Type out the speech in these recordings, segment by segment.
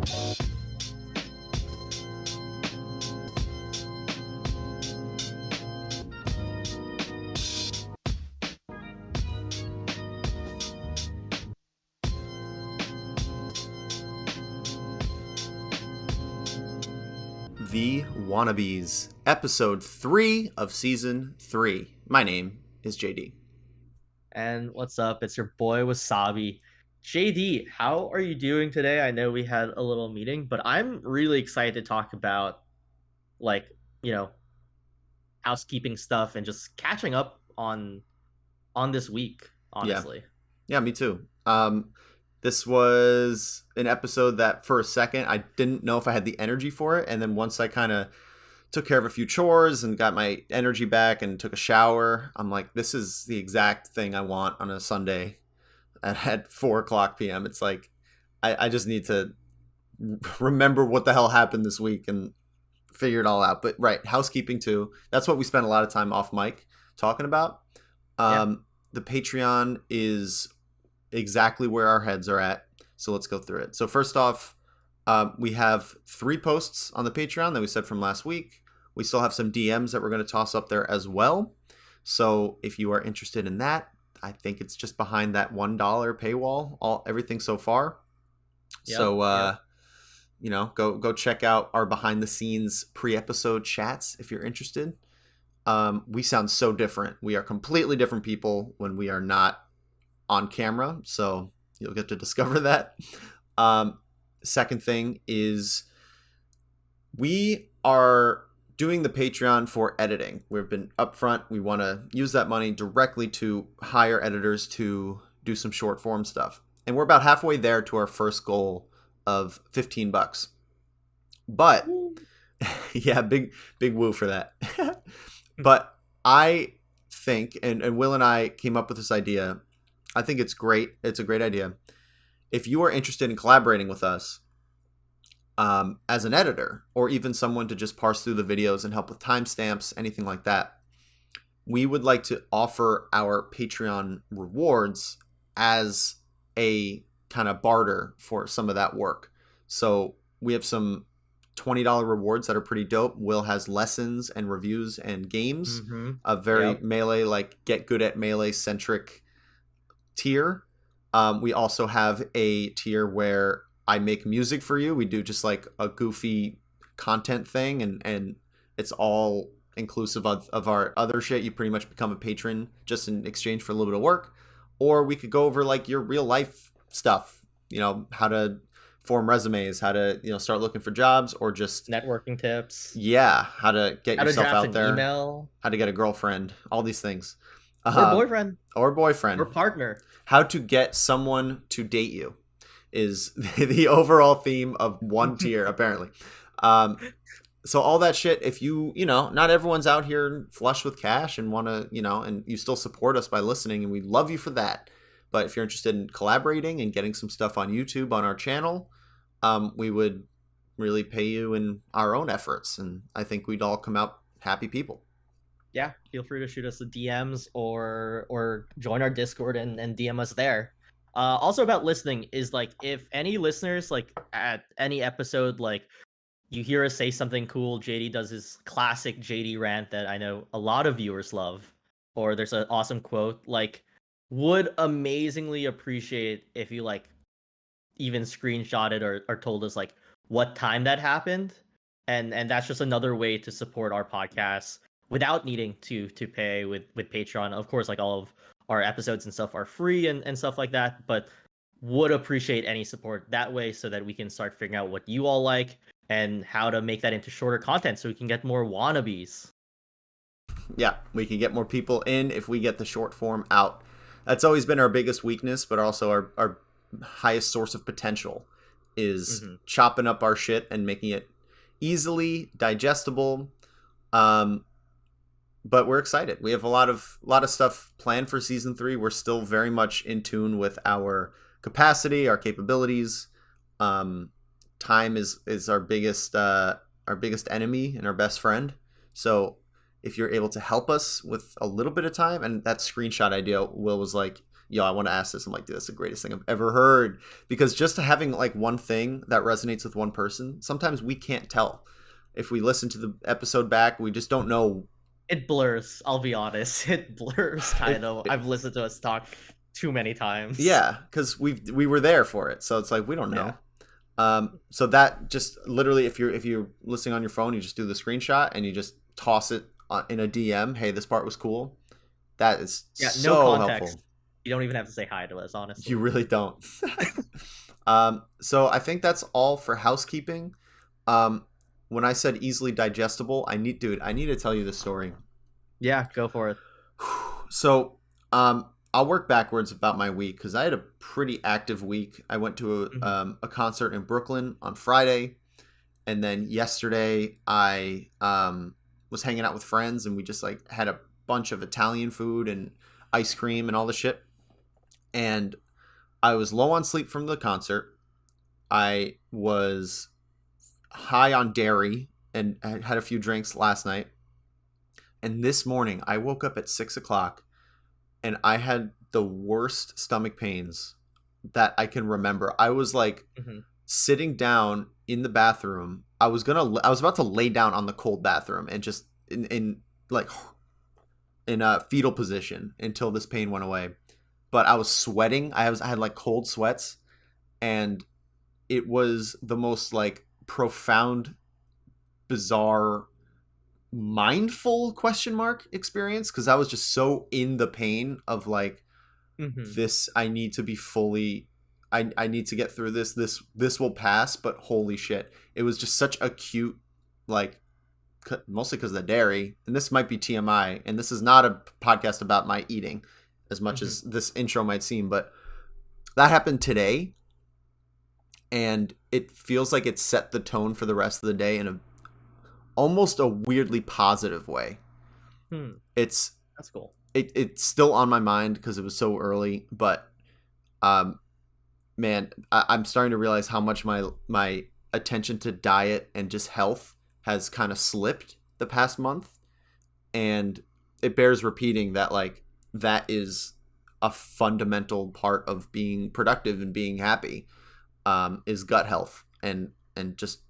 The Wannabes, episode 3 of season 3. My name is JD. And what's up? It's your boy Wasabi. JD, how are you doing today? I know we had a little meeting, but I'm really excited to talk about like, you know, housekeeping stuff and just catching up on this week, honestly. Yeah, me too. This was an episode that for a second I didn't know if I had the energy for it, and then once I kind of took care of a few chores and got my energy back and took a shower, I'm like, this is the exact thing I want on a Sunday at 4:00 p.m. It's like I just need to remember what the hell happened this week and figure it all out. But right, housekeeping too. That's what we spent a lot of time off mic talking about. The Patreon is exactly where our heads are at. So let's go through it. So first off, we have 3 posts on the Patreon that we said from last week. We still have some DMs that we're going to toss up there as well. So if you are interested in that, I think it's just behind that $1 paywall, everything so far. Go check out our behind the scenes pre-episode chats if you're interested. We sound so different. We are completely different people when we are not on camera, so you'll get to discover that. Second thing is we are doing the Patreon for editing. We've been upfront. We want to use that money directly to hire editors to do some short form stuff. And we're about halfway there to our first goal of $15. But yeah, big woo for that. But I think, and Will and I came up with this idea. I think it's great. It's a great idea. If you are interested in collaborating with us as an editor, or even someone to just parse through the videos and help with timestamps, anything like that, we would like to offer our Patreon rewards as a kind of barter for some of that work. So we have some $20 rewards that are pretty dope. Will has lessons and reviews and games, a very Melee, like get good at Melee centric tier. We also have a tier where I make music for you. We do just like a goofy content thing, and it's all inclusive of our other shit. You pretty much become a patron just in exchange for a little bit of work. Or we could go over like your real life stuff, how to form resumes, how to start looking for jobs, or just networking tips. Yeah, how to get yourself out there, email, how to get a girlfriend, all these things. Or boyfriend or partner. How to get someone to date you is the overall theme of one tier apparently. So all that shit, if not everyone's out here flush with cash and want to, and you still support us by listening, and we love you for that. But if you're interested in collaborating and getting some stuff on YouTube on our channel, we would really pay you in our own efforts, and I think we'd all come out happy people. Yeah, feel free to shoot us the DMs or join our Discord and DM us there. Also about listening is like, if any listeners like at any episode, like you hear us say something cool, JD does his classic JD rant that I know a lot of viewers love, or there's an awesome quote, like would amazingly appreciate if you like even screenshotted or told us like what time that happened, and that's just another way to support our podcast without needing to pay with Patreon. Of course, like all of our episodes and stuff are free and stuff like that, but would appreciate any support that way so that we can start figuring out what you all like and how to make that into shorter content so we can get more Wannabes. Yeah, we can get more people in if we get the short form out. That's always been our biggest weakness, but also our highest source of potential is chopping up our shit and making it easily digestible. But we're excited. We have a lot of stuff planned for season 3. We're still very much in tune with our capacity, our capabilities. Time is our biggest enemy and our best friend. So if you're able to help us with a little bit of time, and that screenshot idea, Will was like, yo, I want to ask this. I'm like, dude, that's the greatest thing I've ever heard. Because just having like one thing that resonates with one person, sometimes we can't tell. If we listen to the episode back, we just don't know. It blurs. I'll be honest. It blurs kind It, of. it, I've listened to us talk too many times. yeah, because we were there for it, so it's like we don't Yeah. know. So that just literally, if you're listening on your phone, you just do the screenshot and you just toss it in a DM. Hey, this part was cool. That is Yeah. No so context. helpful. You don't even have to say hi to us, You honestly. really don't. So I think that's all for housekeeping. Um, when I said easily digestible, I need to tell you this story. Yeah. Go for it. So, I'll work backwards about my week because I had a pretty active week. I went to Mhm. a concert in Brooklyn on Friday, and then yesterday I was hanging out with friends, and we just like had a bunch of Italian food and ice cream and all the shit. And I was low on sleep from the concert. I was high on dairy and I had a few drinks last night. And this morning I woke up at 6 o'clock and I had the worst stomach pains that I can remember. I was like Mhm. sitting down in the bathroom. I was about to lay down on the cold bathroom and just in like in a fetal position until this pain went away. But I was sweating. I had like cold sweats, and it was the most like profound, bizarre, mindful question mark experience because I was just so in the pain of like Mhm. this. I need to be fully. I need to get through this. This will pass, but holy shit, it was just such acute, like mostly because of the dairy. And this might be TMI, and this is not a podcast about my eating, as much Mhm. as this intro might seem, but that happened today, and it feels like it set the tone for the rest of the day in a almost a weirdly positive way. Hmm. It's That's cool. it's still on my mind because it was so early, but um, man, I'm starting to realize how much my attention to diet and just health has kind of slipped the past month, and it bears repeating that like that is a fundamental part of being productive and being happy, is gut health and just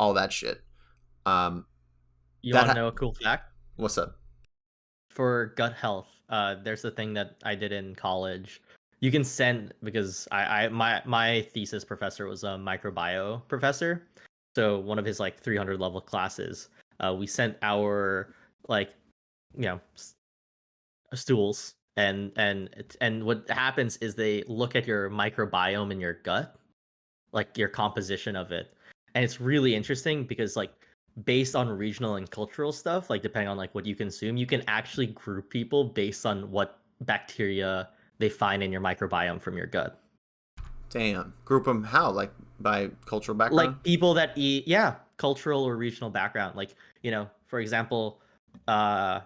all that shit. Um, You that want to know a cool fact? what's up? For gut health, there's a thing that I did in college. You can send because my thesis professor was a microbiome professor, so one of his like 300 level classes. We sent our like you know stools and what happens is they look at your microbiome in your gut, like your composition of it. And it's really interesting because like based on regional and cultural stuff, like depending on like what you consume, you can actually group people based on what bacteria they find in your microbiome from your gut. Damn, group them how? Like by cultural background? Like people that eat, yeah, cultural or regional background, like for example, uh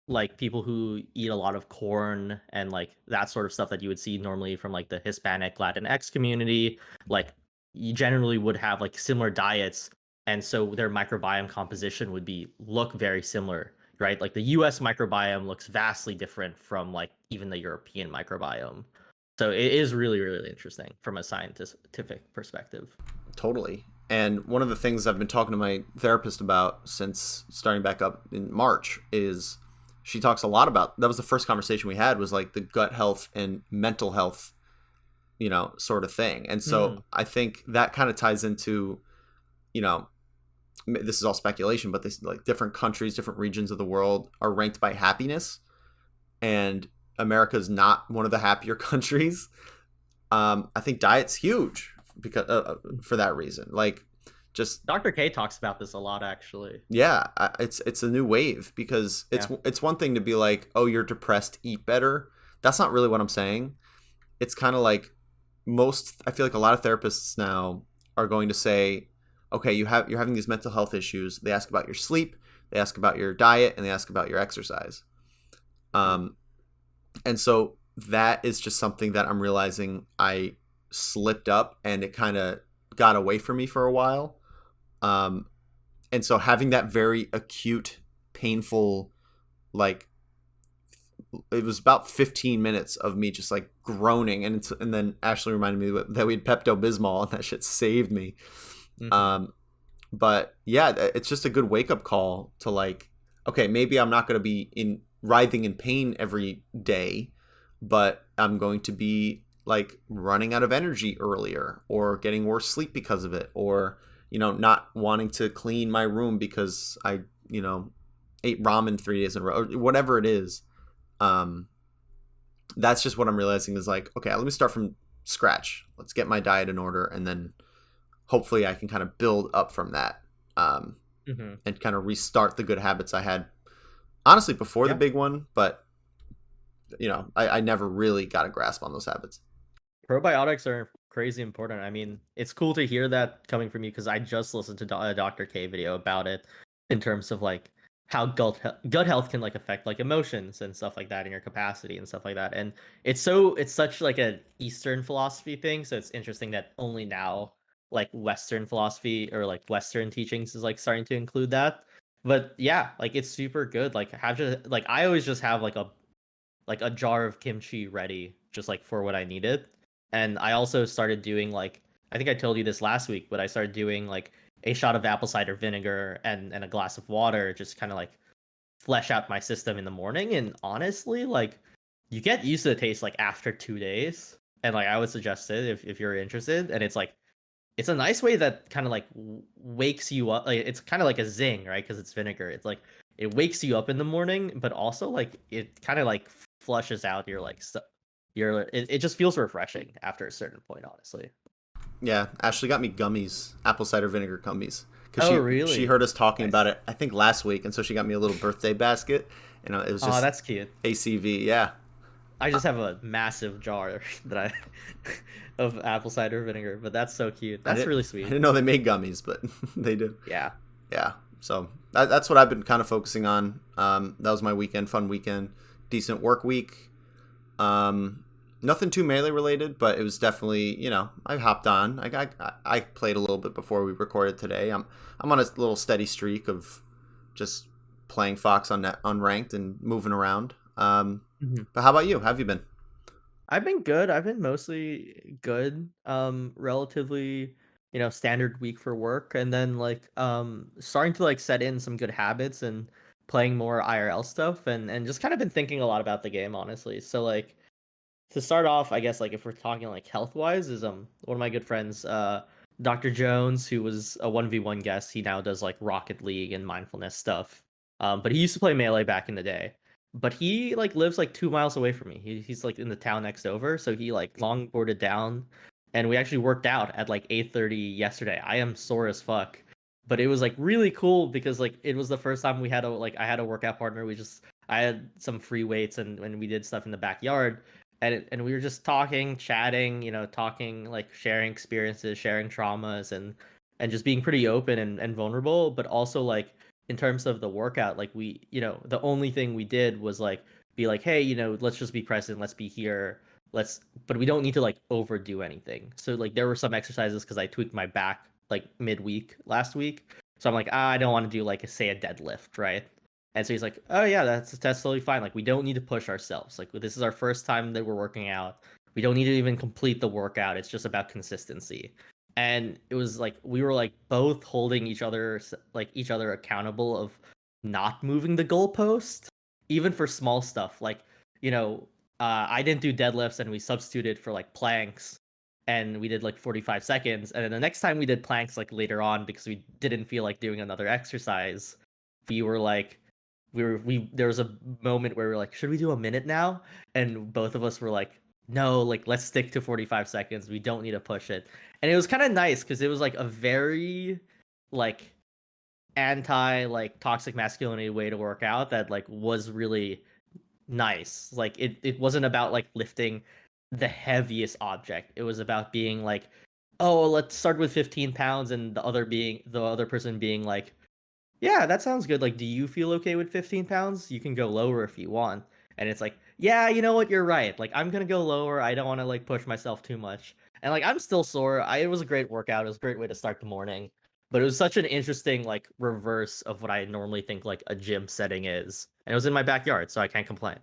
like people who eat a lot of corn and like that sort of stuff that you would see normally from like the Hispanic Latinx community, like you generally would have like similar diets, and so their microbiome composition would be look very similar, right? Like the US microbiome looks vastly different from like even the European microbiome. So it is really really interesting from a scientific perspective. Totally. And one of the things I've been talking to my therapist about since starting back up in March is she talks a lot about, that was the first conversation we had, was like the gut health and mental health, sort of thing. And so Hmm. I think that kind of ties into, you know, this is all speculation, but this like different countries, different regions of the world are ranked by happiness, and America's not one of the happier countries. I think diet's huge because for that reason. Like, just Dr. K talks about this a lot, actually. yeah, it's a new wave because Yeah. it's one thing to be like, oh, you're depressed, eat better. That's not really what I'm saying. It's kind of like I feel like a lot of therapists now are going to say, okay, you're having these mental health issues. They ask about your sleep, they ask about your diet, and they ask about your exercise. Um, and so that is just something that I'm realizing I slipped up and it kind of got away from me for a while. Um, and so having that very acute, painful, like it was about 15 minutes of me just like groaning, and then Ashley reminded me that we had Pepto Bismol, and that shit saved me. Mm-hmm. Um, but yeah, it's just a good wake up call to like, okay, maybe I'm not going to be in writhing in pain every day, but I'm going to be like running out of energy earlier, or getting worse sleep because of it, or not wanting to clean my room because I ate ramen 3 days in a row, or whatever it is. Um, that's just what I'm realizing is like, okay, let me start from scratch. Let's get my diet in order, and then hopefully I can kind of build up from that, um, Mm-hmm. and kind of restart the good habits I had honestly before the Yeah. big one. But I never really got a grasp on those habits. Probiotics are crazy important. I mean, it's cool to hear that coming from you because I just listened to a Dr. K video about it in terms of like how gut health can like affect like emotions and stuff like that in your capacity and stuff like that. And it's such like a Eastern philosophy thing. So it's interesting that only now like Western philosophy or like Western teachings is like starting to include that. But yeah, like it's super good. Like have just like I always just have like a jar of kimchi ready just like for what I needed. And I also started doing like I think I told you this last week, but I started doing like a shot of apple cider vinegar and a glass of water, just kind of like flesh out my system in the morning. And honestly, like you get used to the taste like after 2 days. And like I would suggest it if you're interested. And it's like it's a nice way that kind of like wakes you up. Like it's kind of like a zing, right? Because it's vinegar. It's like it wakes you up in the morning, but also like it kind of like flushes out your like it just feels refreshing after a certain point, honestly. Yeah, Ashley got me gummies, apple cider vinegar gummies, because Oh, she really? heard us talking about Nice. it, I think last week, and so she got me a little birthday basket, and it was Oh, just that's cute. ACV. Yeah. I Uh, just have a massive jar that I of apple cider vinegar, but that's so cute. I That's didn't really I sweet. didn't know they made gummies, but they do. Yeah. Yeah. So that's what I've been kind of focusing on. That was my weekend, fun weekend, decent work week. Um, Nothing too melee related, but it was definitely, I hopped on. I played a little bit before we recorded today. I'm on a little steady streak of just playing Fox on net, unranked, and moving around. Mhm. But how about you? How have you been? I've been good. I've been mostly good. Relatively, standard week for work and then like starting to like set in some good habits and playing more IRL stuff and just kind of been thinking a lot about the game, honestly. So like to start off, I guess like if we're talking like health wise, is one of my good friends, Dr. Jones, who was a 1v1 guest. He now does like Rocket League and mindfulness stuff. But he used to play Melee back in the day. But he like lives like 2 miles away from me. He's like in the town next over, so he like longboarded down, and we actually worked out at like 8:30 yesterday. I am sore as fuck, but it was like really cool because like it was the first time we had a like I had a workout partner. I had some free weights and we did stuff in the backyard and we were just talking, chatting, talking like sharing experiences, sharing traumas, and just being pretty open and vulnerable. But also like in terms of the workout, like the only thing we did was like be like, hey, let's just be present, let's be here, but we don't need to like overdo anything. So like there were some exercises because I tweaked my back like midweek last week, so I'm like, I don't want to do like say a deadlift, right? And so he's like, "Oh yeah, that's totally fine. Like we don't need to push ourselves. Like this is our first time that we're working out. We don't need to even complete the workout. It's just about consistency." And it was like we were like both holding each other accountable of not moving the goalpost, even for small stuff. Like you know, I didn't do deadlifts, and we substituted for like planks, and we did like 45 seconds. And then the next time we did planks, like later on, because we didn't feel like doing another exercise, we were like we there was a moment where we were like, should we do a minute now? And both of us were like, no, like let's stick to 45 seconds. We don't need to push it. And it was kind of nice because it was like a very like anti like toxic masculinity way to work out that like was really nice. Like it wasn't about like lifting the heaviest object. It was about being like, oh, let's start with 15 pounds, and the other person being like, yeah, that sounds good. Like, do you feel okay with 15 pounds? You can go lower if you want. And it's like, yeah, you know what? You're right. Like, I'm gonna go lower. I don't want to like push myself too much. And like, I'm still sore. It was a great workout. It was a great way to start the morning. But it was such an interesting like reverse of what I normally think like a gym setting is. And it was in my backyard, so I can't complain.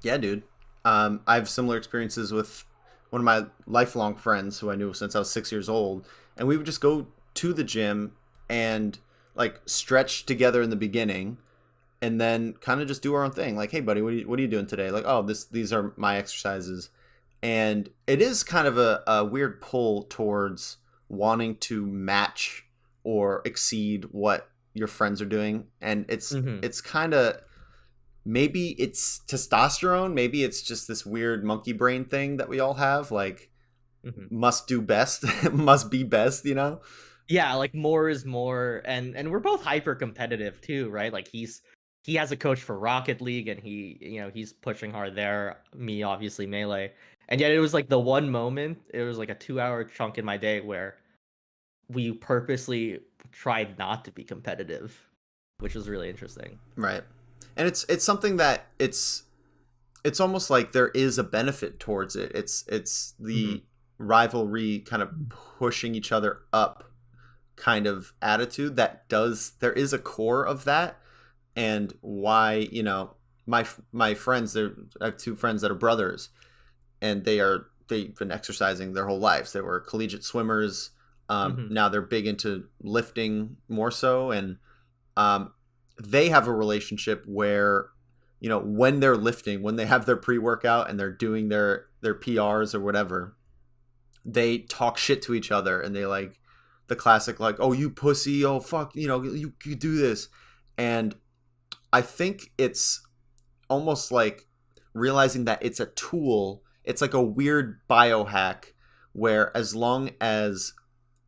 Yeah, dude. I have similar experiences with one of my lifelong friends who I knew since I was 6 years old, and we would just go to the gym and like stretch together in the beginning, and then kind of just do our own thing. Like, hey, buddy, what are you doing today? Like, oh, these are my exercises, and it is kind of a weird pull towards wanting to match or exceed what your friends are doing, and Mm-hmm. it's kind of, maybe it's testosterone, maybe it's just this weird monkey brain thing that we all have, like Mm-hmm. must do best, must be best, Yeah, like more is more, and we're both hyper competitive too, right? Like he has a coach for Rocket League, and he's pushing hard there. Me, obviously Melee, and yet it was like the one moment. It was like a 2 hour chunk in my day where we purposely tried not to be competitive, which was really interesting. Right. And it's something that it's almost like there is a benefit towards it. It's Hmm. the rivalry kind of pushing each other up kind of attitude that does, there is a core of that. And why, my friends, I have two friends that are brothers, and they've been exercising their whole lives. They were collegiate swimmers. Hmm. Now they're big into lifting more so, and um, they have a relationship where, when they're lifting, when they have their pre-workout and they're doing their PRs or whatever, they talk shit to each other, and they like the classic, like, oh, you pussy, oh fuck, you do this. And I think it's almost like realizing that it's a tool. It's like a weird biohack where, as long as,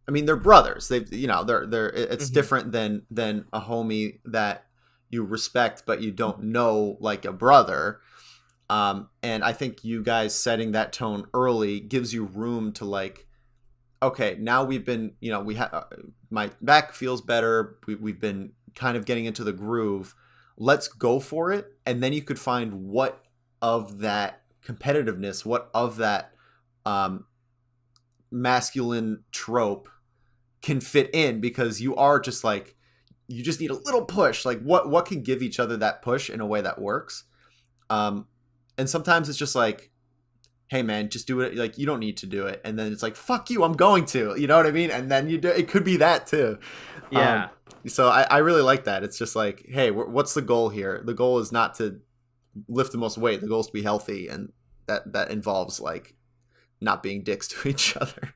I mean, they're brothers. They've, they're. It's Hmm. different than a homie that you respect but you don't know like a brother. And I think you guys setting that tone early gives you room to like, okay, now we've been, we have, my back feels better. We've been kind of getting into the groove. Let's go for it. And then you could find what of that competitiveness, what of that um, masculine trope can fit in, because you are just like, you just need a little push. Like, what can give each other that push in a way that works. Um, and sometimes it's just like, hey man, just do it. Like, you don't need to do it. And then it's like, fuck you, I'm going to. You know what I mean? And then you do. It could be that too. Um, Yeah. so I really like that. It's just like, hey, what's the goal here? The goal is not to lift the most weight. The goal is to be healthy, and that involves like not being dicks to each other.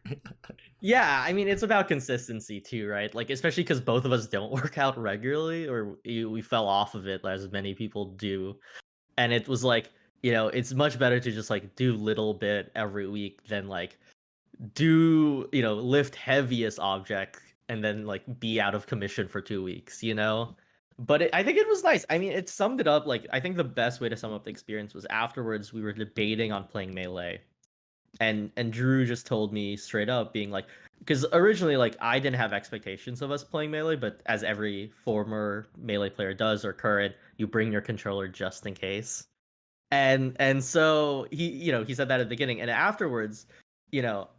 Yeah, I mean, it's about consistency too, right? Like, especially because both of us don't work out regularly, or we fell off of it as many people do. And it was like, it's much better to just like do little bit every week than like do, lift heaviest object and then like be out of commission for 2 weeks. But I think it was nice. I mean, it summed it up. Like, I think the best way to sum up the experience was afterwards we were debating on playing Melee, and Drew just told me straight up, being like, because originally like I didn't have expectations of us playing Melee, but as every former Melee player does, or current, you bring your controller just in case. And so he said that at the beginning, and afterwards, you know,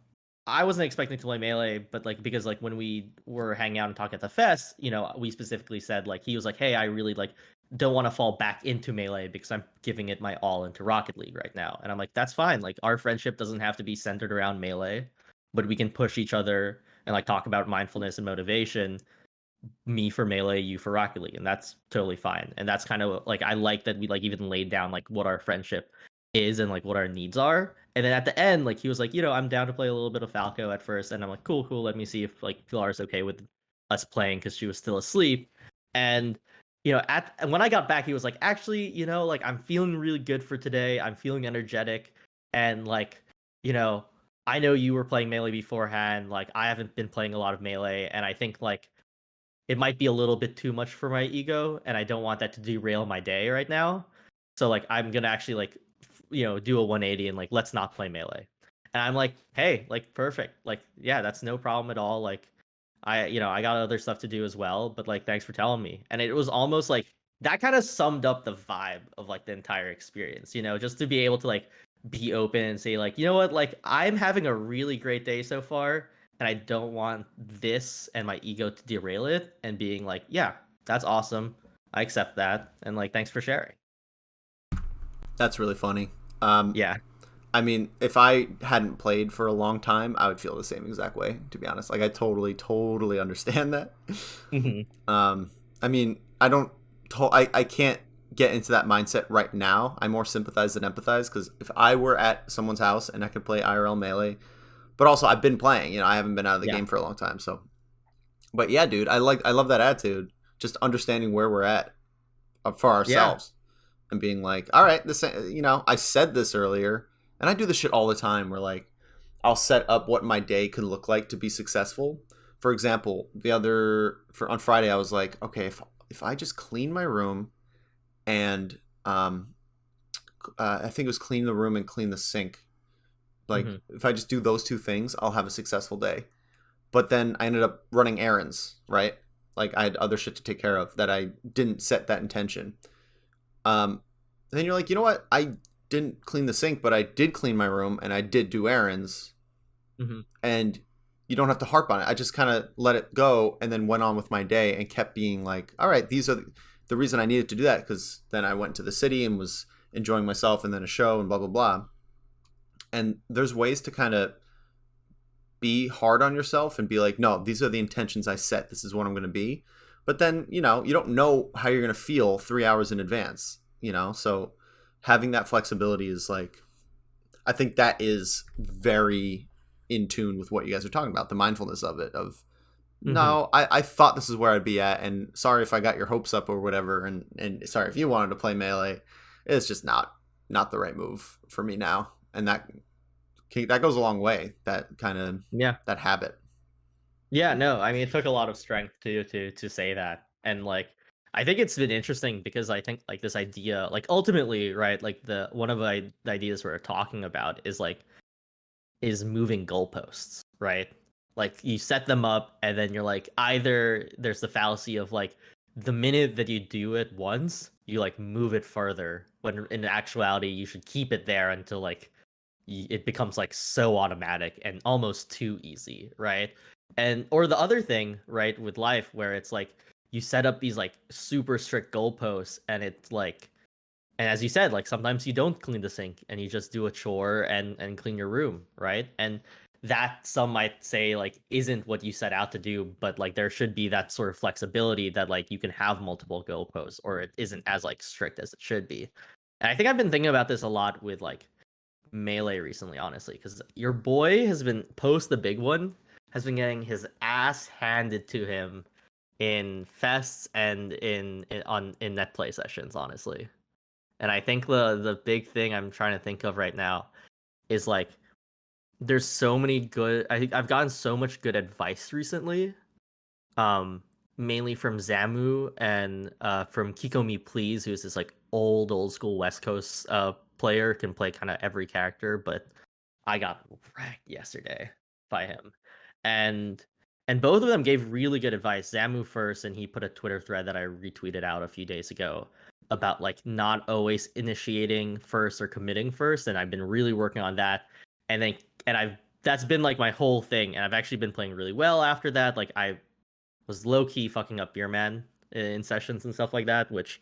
I wasn't expecting to play Melee, but like, because like when we were hanging out and talking at the fest, we specifically said, like, he was like, hey, I really like don't want to fall back into Melee because I'm giving it my all into Rocket League right now. And I'm like, that's fine. Like, our friendship doesn't have to be centered around Melee, but we can push each other and like talk about mindfulness and motivation, me for Melee, you for Rocket League, and that's totally fine. And that's kind of like, I like that we like even laid down like what our friendship is and like what our needs are. And then at the end, like, he was like, I'm down to play a little bit of Falco at first, and I'm like, cool, cool. Let me see if like Pilar's okay with us playing, because she was still asleep. And and when I got back, he was like, actually, like, I'm feeling really good for today. I'm feeling energetic, and like, you know, I know you were playing Melee beforehand. Like, I haven't been playing a lot of Melee, and I think like it might be a little bit too much for my ego, and I don't want that to derail my day right now. So like, I'm gonna actually like do a 180 and like, let's not play Melee. And I'm like, hey, like, perfect. Like, yeah, that's no problem at all. Like, I got other stuff to do as well, but like, thanks for telling me. And it was almost like that kind of summed up the vibe of like the entire experience, just to be able to like be open and say, like, you know what, like, I'm having a really great day so far, and I don't want this and my ego to derail it, and being like, yeah, that's awesome. I accept that. And like, thanks for sharing. That's really funny. Um, Yeah. I mean, if I hadn't played for a long time, I would feel the same exact way, to be honest. Like, I totally understand that. Hmm. Um, I mean, I can't get into that mindset right now. I more sympathize than empathize because if I were at someone's house and I could play IRL melee, but also I've been playing, I haven't been out of the Yeah. game for a long time. So, but yeah, dude, I love that attitude. Just understanding where we're at for Yeah. ourselves and being like, all right, I said this earlier, and I do this shit all the time where like I'll set up what my day could look like to be successful. For example, on Friday, I was like, okay, if I just clean my room and I think it was clean the room and clean the sink. Like Hmm. if I just do those two things, I'll have a successful day. But then I ended up running errands, right? Like I had other shit to take care of that I didn't set that intention. And then you're like, you know what? I didn't clean the sink, but I did clean my room and I did do errands. Hmm. And you don't have to harp on it. I just kind of let it go and then went on with my day and kept being like, all right, these are the reason I needed to do that because then I went to the city and was enjoying myself and then a show and blah, blah, blah. And there's ways to kind of be hard on yourself and be like, no, these are the intentions I set. This is what I'm going to be. But then, you don't know how you're going to feel 3 hours in advance. So having that flexibility is like, I think that is very in tune with what you guys are talking about, the mindfulness of it, of Hmm. no, I thought this is where I'd be at, and sorry if I got your hopes up or whatever, and sorry if you wanted to play melee. It's just not the right move for me now. And that goes a long way, that kind of Yeah. that habit. Yeah, no, I mean it took a lot of strength to say that. And like I think it's been interesting because I think like this idea, like ultimately, right, like the one of the ideas we're talking about is moving goalposts, right? Like you set them up and then you're like either there's the fallacy of like the minute that you do it once, you like move it further when in actuality you should keep it there until like it becomes like so automatic and almost too easy, right? And or the other thing, right, with life where it's like you set up these like super strict goalposts and it's like and as you said, like sometimes you don't clean the sink and you just do a chore and clean your room, right? And that some might say like isn't what you set out to do, but like there should be that sort of flexibility that like you can have multiple goalposts or it isn't as like strict as it should be. And I think I've been thinking about this a lot with like melee recently, honestly, because your boy has been post the big one has been getting his ass handed to him in fests and in net play sessions, honestly. And I think the big thing I'm trying to think of right now is like there's so many good I think I've gotten so much good advice recently. Um Mainly from Zamu and from Kiko Me Please, who's this like old school West Coast player, can play kind of every character, but I got wrecked yesterday by him. And both of them gave really good advice. Zamu first, and he put a Twitter thread that I retweeted out a few days ago about like not always initiating first or committing first, and I've been really working on that. And then and I've that's been like my whole thing, and I've actually been playing really well after that. Like I was low key fucking up Beer Man in sessions and stuff like that, which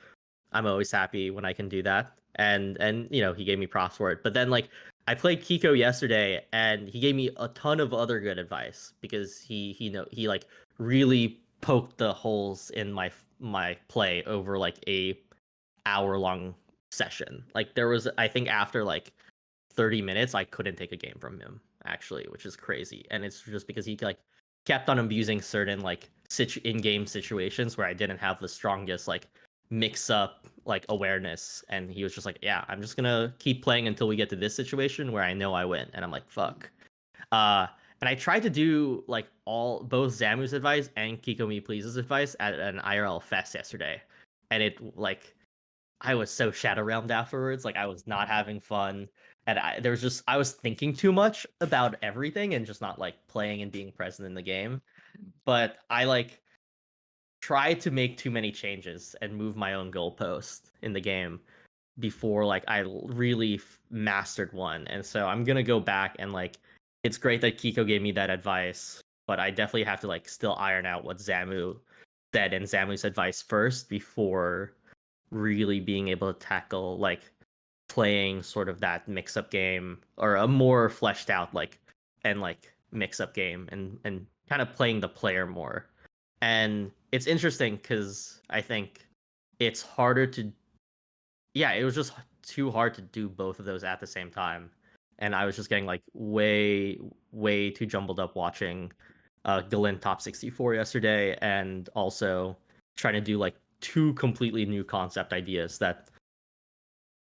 I'm always happy when I can do that. And he gave me props for it. But then like I played Kiko yesterday and he gave me a ton of other good advice because he like really poked the holes in my play over like a hour long session. Like there was I think after like 30 minutes I couldn't take a game from him actually, which is crazy. And it's just because he like kept on abusing certain like in-game situations where I didn't have the strongest like mix up like awareness, and he was just like, yeah, I'm just gonna keep playing until we get to this situation where I know I win. And I'm like, fuck. uh and I tried to do like all both Zamu's advice and Kiko Me Please's advice at an IRL fest yesterday, and it like I was so shadow realmed afterwards. Like I was not having fun, and I was thinking too much about everything and just not like playing and being present in the game. But I like tried to make too many changes and move my own goalpost in the game before like I really mastered one. And so I'm gonna go back and like it's great that Kiko gave me that advice, but I definitely have to like still iron out what Zamu said and Zamu's advice first before really being able to tackle like playing sort of that mix up game, or a more fleshed out like mix up game, and kind of playing the player more. And it's interesting because I think it's harder to, yeah, it was just too hard to do both of those at the same time. And I was just getting like way too jumbled up watching Galen Top 64 yesterday, and also trying to do like two completely new concept ideas that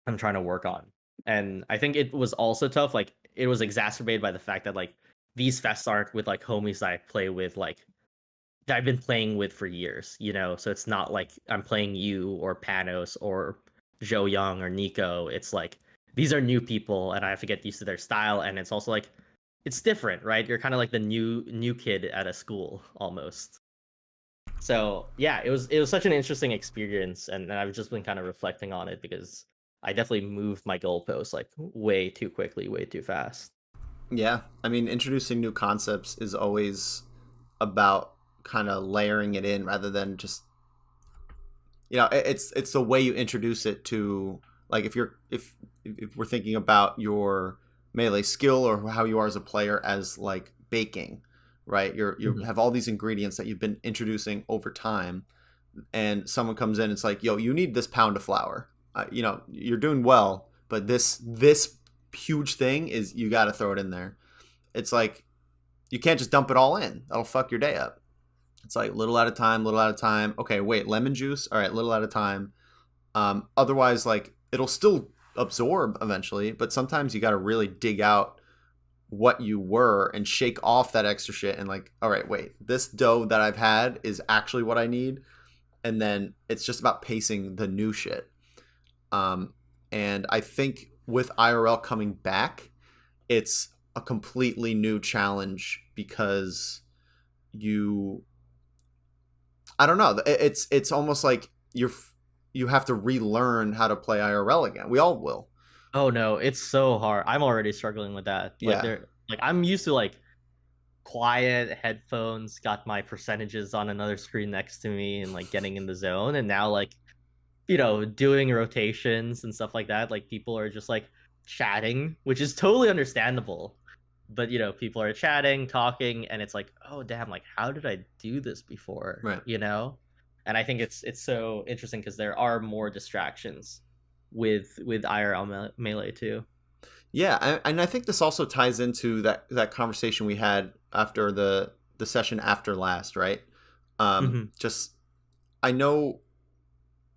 I'm trying to work on. And I think it was also tough. Like, it was exacerbated by the fact that like these fests aren't with like homies that I play with, like that I've been playing with for years, you know? So it's not like I'm playing you or Panos or Joe Young or Nico. It's like these are new people and I have to get used to their style. And it's also like it's different, right? You're kind of like the new kid at a school almost. So yeah, it was such an interesting experience, and I've just been kind of reflecting on it because I definitely moved my goalposts like way too quickly, way too fast. Yeah, I mean, introducing new concepts is always about kind of layering it in rather than just, it's the way you introduce it to, like, if we're thinking about your melee skill or how you are as a player as like baking, right? You Mhm. have all these ingredients that you've been introducing over time, and someone comes in, it's like, yo, you need this pound of flour. You're doing well, but this huge thing is, you got to throw it in there. It's like, you can't just dump it all in. That'll fuck your day up. It's like little at a time, little at a time. Okay, wait, lemon juice. All right, little at a time. Otherwise, like, it'll still absorb eventually, but sometimes you got to really dig out what you were and shake off that extra shit and, like, all right, wait, this dough that I've had is actually what I need. And then it's just about pacing the new shit. Um, and I think with IRL coming back, it's a completely new challenge because you, I don't know, it's almost like you have to relearn how to play IRL again. We all will. Oh no, it's so hard. I'm already struggling with that. Like Yeah. they're like I'm used to like quiet headphones, got my percentages on another screen next to me and like getting in the zone, and now like doing rotations and stuff like that, like people are just like chatting, which is totally understandable. But people are chatting, talking, and it's like, oh damn, like how did I do this before? Right. And I think it's so interesting because there are more distractions with IRL melee too. Yeah, and I think this also ties into that conversation we had after the session after last, right? Hmm. Just, I know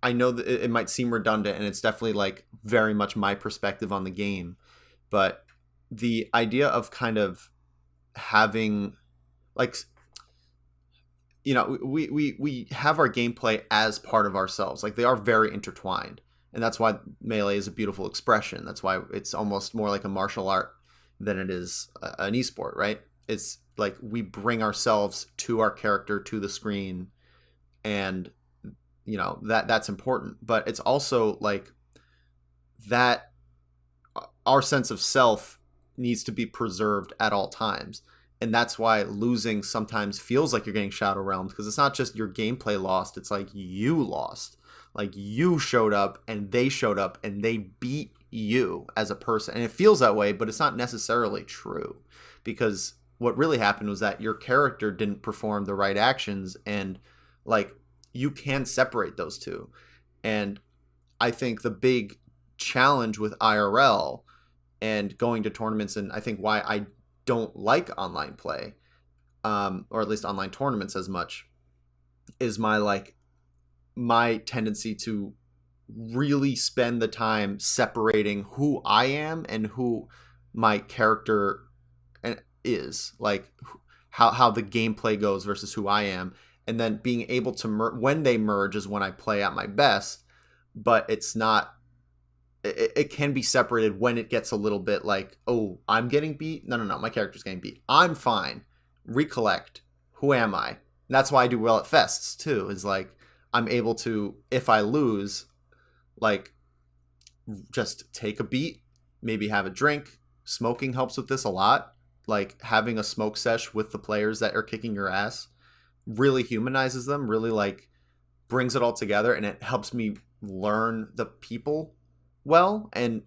that it might seem redundant, and it's definitely like very much my perspective on the game, but the idea of kind of having, like, we have our gameplay as part of ourselves. Like, they are very intertwined, and that's why melee is a beautiful expression. That's why it's almost more like a martial art than it is an esport, right? It's like we bring ourselves to our character, to the screen, and that's important. But it's also like that our sense of self needs to be preserved at all times. And that's why losing sometimes feels like you're getting shadow realmed, because it's not just your gameplay lost, it's like you lost. Like, you showed up and they showed up and they beat you as a person. And it feels that way, but it's not necessarily true, because what really happened was that your character didn't perform the right actions, and, like, you can separate those two. And I think the big challenge with IRL and going to tournaments, and I think why I don't like online play, or at least online tournaments as much, is my tendency to really spend the time separating who I am and who my character is, like how the gameplay goes versus who I am, and then being able to when they merge is when I play at my best. But it's not, it can be separated when it gets a little bit like, oh, I'm getting beat. No, no, no, my character's getting beat. I'm fine. Recollect. Who am I? And that's why I do well at fests too. Is like, I'm able to, if I lose, like, just take a beat, maybe have a drink. Smoking helps with this a lot. Like, having a smoke sesh with the players that are kicking your ass really humanizes them. Really, like, brings it all together, and it helps me learn the people well, and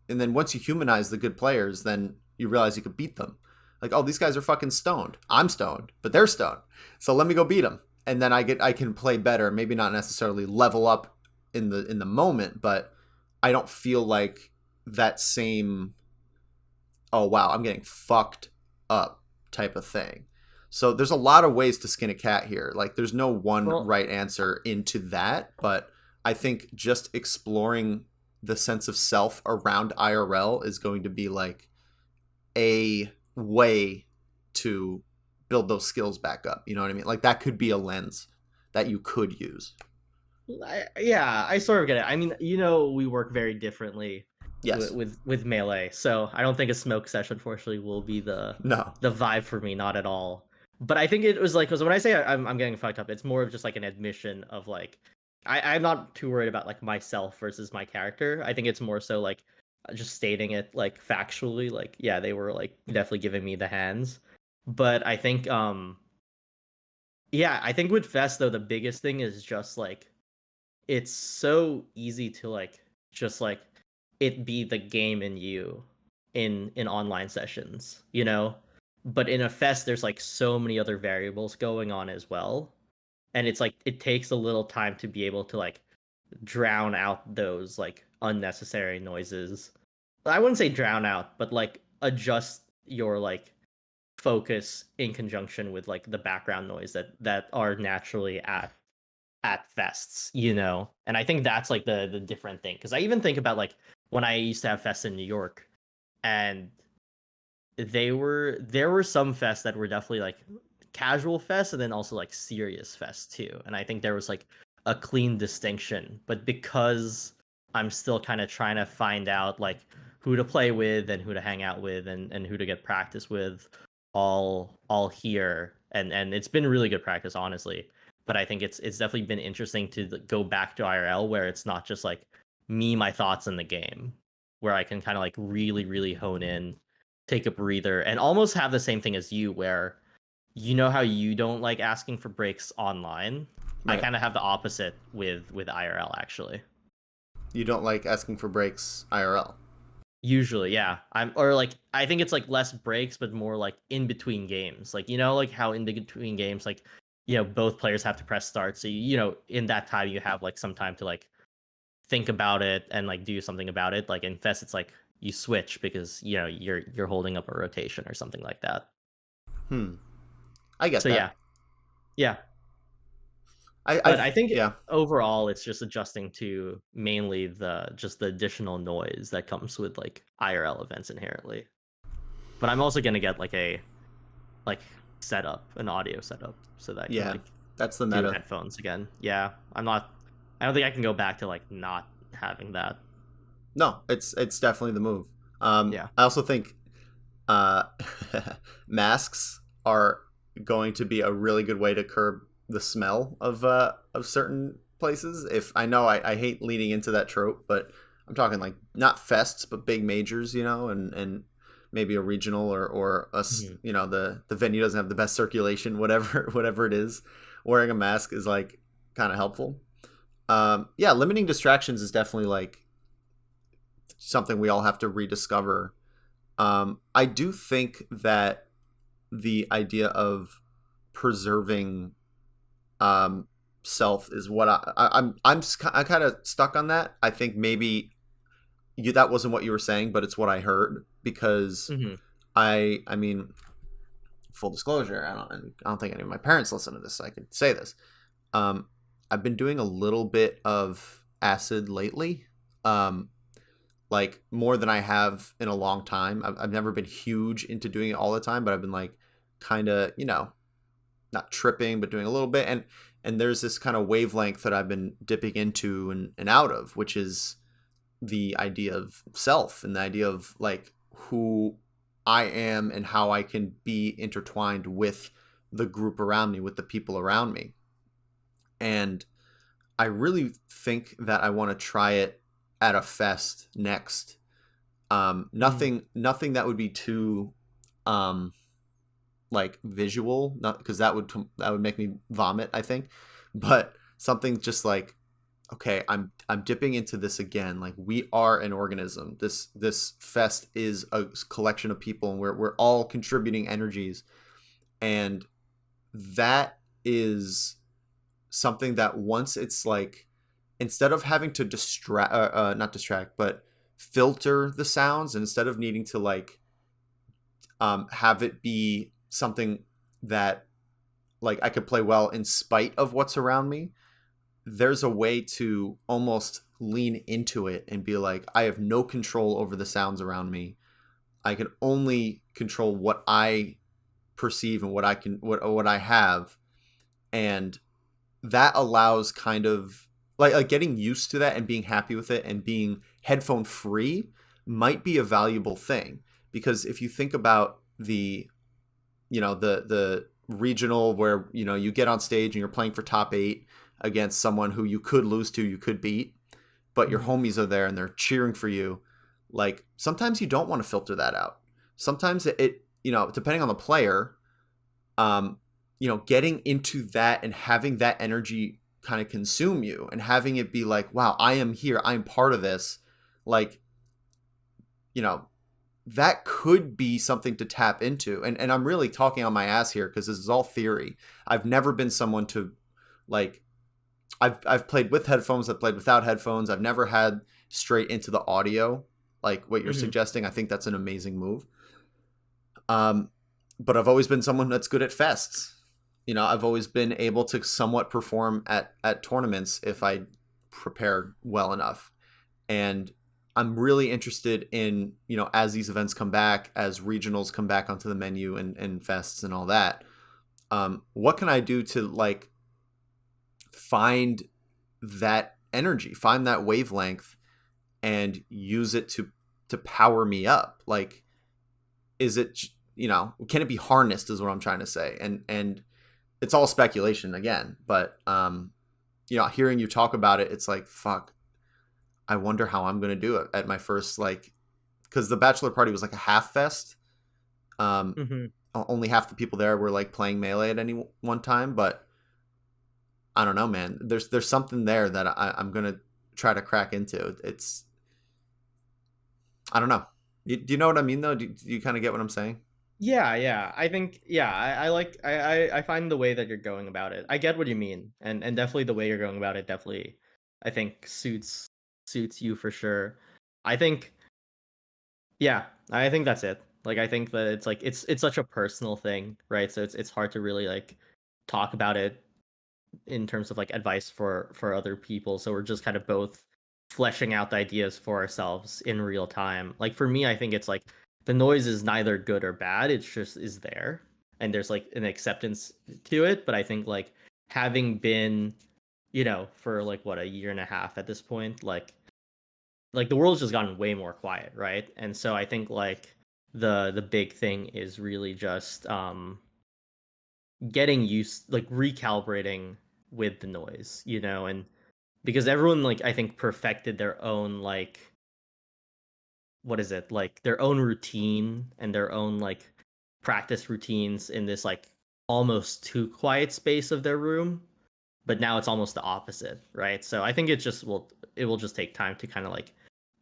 then once you humanize the good players, then you realize you could beat them. Like, oh, these guys are fucking stoned. I'm stoned, but they're stoned. So let me go beat them. And then I can play better, maybe not necessarily level up in the moment, but I don't feel like that same, oh wow, I'm getting fucked up type of thing. So there's a lot of ways to skin a cat here. Like there's no one Well, right answer into that, but I think just exploring the sense of self around IRL is going to be like a way to build those skills back up. You know what I mean? Like that could be a lens that you could use. yeah, I sort of get it. I mean, we work very differently with, Yes. with melee, so I don't think a smoke session, unfortunately, will be No. the vibe for me, not at all. But I think it was like, because when I say I'm getting fucked up, it's more of just like an admission of like, I'm not too worried about like myself versus my character. I think it's more so like just stating it like factually, like yeah, they were like definitely giving me the hands. But I think yeah, I think with Fest though, the biggest thing is just like it's so easy to like just like it be the game in you in online sessions, but in a fest there's like so many other variables going on as well, and it's like it takes a little time to be able to like drown out those like unnecessary noises. I wouldn't say drown out, but like adjust your like focus in conjunction with like the background noise that are naturally at fests, and I think that's like the different thing, because I even think about like when I used to have fests in New York, and there were some fests that were definitely like casual fests and then also like serious fests too, and I think there was like a clean distinction, but because I'm still kind of trying to find out like who to play with and who to hang out with and who to get practice with all here, and it's been really good practice, honestly, but I think it's definitely been interesting to go back to IRL where it's not just like me, my thoughts in the game, where I can kind of like really, really hone in, take a breather, and almost have the same thing as you, where how you don't like asking for breaks online. I Right. kind of have the opposite with IRL actually. You don't like asking for breaks IRL. Usually, yeah. Or like I think it's like less breaks, but more like in between games. Like like how in between games, like both players have to press start. So in that time you have like some time to like think about it and like do something about it. Like in Fest, it's like you switch because you're holding up a rotation or something like that. Hmm. I get So that. yeah, yeah. I But I think yeah. overall it's just adjusting to mainly the additional noise that comes with like IRL events inherently. But I'm also gonna get like a like setup, an audio setup, so that I can Yeah. like That's the do meta. headphones again. Yeah, I don't think I can go back to like not having that. No, it's definitely the move. Yeah. I also think uh, masks are going to be a really good way to curb the smell of certain places. If I know I hate leaning into that trope, but I'm talking like not fests, but big majors, and maybe a regional or Mhm. the venue doesn't have the best circulation, whatever whatever it is. Wearing a mask is like kind of helpful. Yeah, limiting distractions is definitely like something we all have to rediscover. I do think that the idea of preserving um, self is what I'm kind of stuck on that. I think maybe that wasn't what you were saying, but it's what I heard because Mhm. I mean, full disclosure, I don't think any of my parents listen to this, so I could say this. Um, I've been doing a little bit of acid lately. Um, like more than I have in a long time. I've never been huge into doing it all the time, but I've been like kind of, not tripping, but doing a little bit. And there's this kind of wavelength that I've been dipping into and out of, which is the idea of self and the idea of like who I am and how I can be intertwined with the group around me, with the people around me. And I really think that I want to try it at a fest next. Mhm. Nothing that would be too um, like visual, not because that would make me vomit, I think, but something just like okay, I'm dipping into this again. Like we are an organism. This fest is a collection of people, and we're all contributing energies, and that is something that once it's like, instead of having to distract, not distract, but filter the sounds, and instead of needing to like have it be something that like I could play well in spite of what's around me, there's a way to almost lean into it and be like, I have no control over the sounds around me. I can only control what I perceive and what I have, and that allows kind of like getting used to that and being happy with it and being headphone free might be a valuable thing, because if you think about the the regional where you get on stage and you're playing for top 8 against someone who you could lose to, you could beat, but your Mhm. homies are there and they're cheering for you. Like sometimes you don't want to filter that out. Sometimes depending on the player, um, getting into that and having that energy kind of consume you and having it be like, wow, I am here, I'm part of this. Like, you know, that could be something to tap into. And I'm really talking on my ass here because this is all theory. I've never been someone to like, I've played with headphones, I've played without headphones. I've never had straight into the audio like what you're Mhm. suggesting. I think that's an amazing move. Um, but I've always been someone that's good at fests. I've always been able to somewhat perform at tournaments if I prepare well enough. And I'm really interested in, as these events come back, as regionals come back onto the menu and fests and all that, what can I do to like find that energy, find that wavelength, and use it to power me up? Like, is it can it be harnessed? Is what I'm trying to say, and it's all speculation again, but hearing you talk about it, it's like fuck. I wonder how I'm gonna do it at my first like, because the bachelor party was like a half fest. Um, Mhm. only half the people there were like playing melee at any one time, but I don't know, man. There's something there that I'm gonna try to crack into. It's I don't know. Do you know what I mean though? Do you kind of get what I'm saying? Yeah, yeah. I think yeah, I like I find the way that you're going about it. I get what you mean. And definitely the way you're going about it definitely I think suits you for sure. I think yeah, I think that's it. Like I think that it's like it's such a personal thing, right? So it's hard to really like talk about it in terms of like advice for other people. So we're just kind of both fleshing out the ideas for ourselves in real time. Like for me, I think it's like the noise is neither good or bad. It's just is there, and there's like an acceptance to it. But I think like having been, for like what, a year and a half at this point, like the world's just gotten way more quiet, right? And so I think like the big thing is really just getting used, like recalibrating with the noise, and because everyone, like, I think perfected their own, like, what is it, like their own routine and their own like practice routines in this like almost too quiet space of their room, but now it's almost the opposite, right? So I think it will just take time to kind of like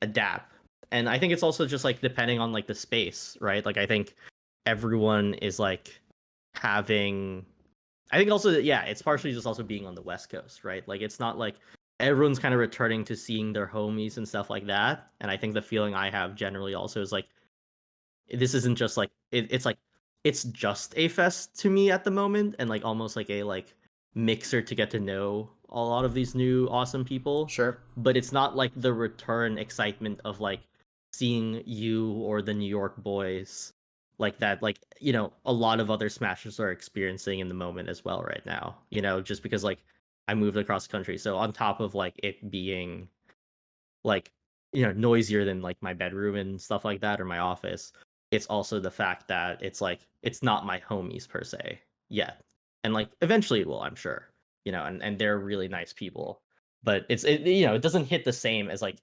adapt. And I think it's also just like depending on like the space, right? Like I think everyone is like having, I think also, yeah, it's partially just also being on the West Coast, right? Like it's not like everyone's kind of returning to seeing their homies and stuff like that. And I think the feeling I have generally also is like this isn't just like it's like it's just a fest to me at the moment, and like almost like a like mixer to get to know a lot of these new awesome people. Sure. But it's not like the return excitement of like seeing you or the New York boys like that, like a lot of other smashers are experiencing in the moment as well right now, just because like I moved across the country, so on top of like it being like noisier than like my bedroom and stuff like that, or my office, it's also the fact that it's like it's not my homies per se yet, and like eventually it will, I'm sure, and they're really nice people, but it doesn't hit the same as like